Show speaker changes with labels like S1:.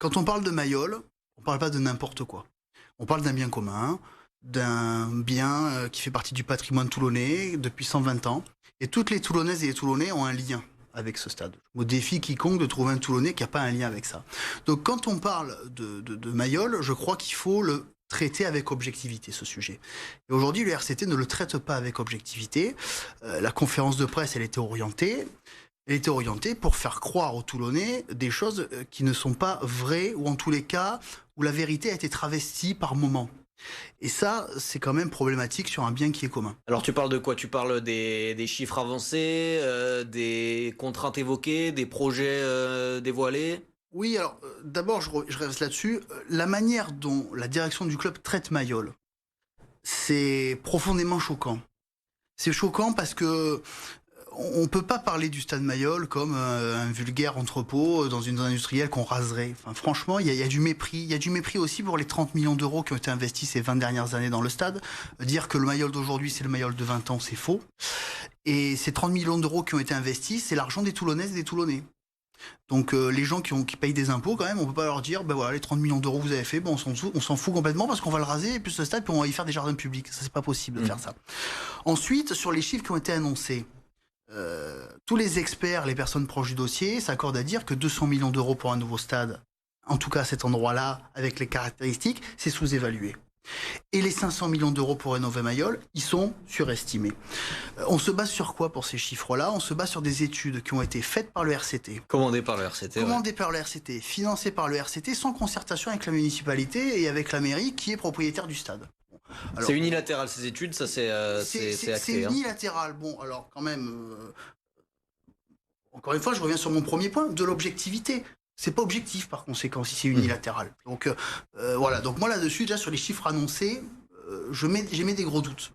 S1: Quand on parle de Mayol, on parle pas de n'importe quoi. On parle d'un bien commun, d'un bien qui fait partie du patrimoine toulonnais depuis 120 ans. Et toutes les Toulonnaises et les Toulonnais ont un lien avec ce stade. Je défie quiconque de trouver un Toulonnais qui n'a pas un lien avec ça. Donc quand on parle de Mayol, je crois qu'il faut le traiter avec objectivité, ce sujet. Et aujourd'hui, le RCT ne le traite pas avec objectivité. La conférence de presse, elle était orientée. Elle était orientée pour faire croire aux Toulonnais des choses qui ne sont pas vraies, ou en tous les cas, où la vérité a été travestie par moments. Et ça, c'est quand même problématique sur un bien qui est commun.
S2: Alors tu parles de quoi? Tu parles des chiffres avancés, des contraintes évoquées, des projets dévoilés?
S1: Oui, alors d'abord, je reste là-dessus. La manière dont la direction du club traite Mayol, c'est profondément choquant. C'est choquant parce que on peut pas parler du stade Mayol comme un vulgaire entrepôt dans une zone industrielle qu'on raserait. Enfin, franchement, il y a du mépris. Il y a du mépris aussi pour les 30 millions d'euros qui ont été investis ces 20 dernières années dans le stade. Dire que le Mayol d'aujourd'hui, c'est le Mayol de 20 ans, c'est faux. Et ces 30 millions d'euros qui ont été investis, c'est l'argent des Toulonnaises et des Toulonnais. Donc les gens qui payent des impôts quand même, on peut pas leur dire, ben voilà, les 30 millions d'euros que vous avez fait, ben on s'en fout complètement parce qu'on va le raser et puis ce stade, puis on va y faire des jardins publics. Ça, c'est pas possible de faire ça. Ensuite, sur les chiffres qui ont été annoncés, tous les experts, les personnes proches du dossier, s'accordent à dire que 200 millions d'euros pour un nouveau stade, en tout cas à cet endroit-là, avec les caractéristiques, c'est sous-évalué. Et les 500 millions d'euros pour rénover Mayol, ils sont surestimés. On se base sur quoi pour ces chiffres-là? On se base sur des études qui ont été faites par le RCT.
S2: Commandé par le RCT.
S1: Commandées par le RCT, financées par le RCT, sans concertation avec la municipalité et avec la mairie qui est propriétaire du stade.
S2: Alors, c'est unilatéral ces études, ça c'est acté.
S1: C'est unilatéral. Bon, alors quand même, encore une fois, je reviens sur mon premier point, de l'objectivité. C'est pas objectif par conséquent si c'est unilatéral. Donc voilà. Donc moi là-dessus, déjà sur les chiffres annoncés, j'ai mis des gros doutes.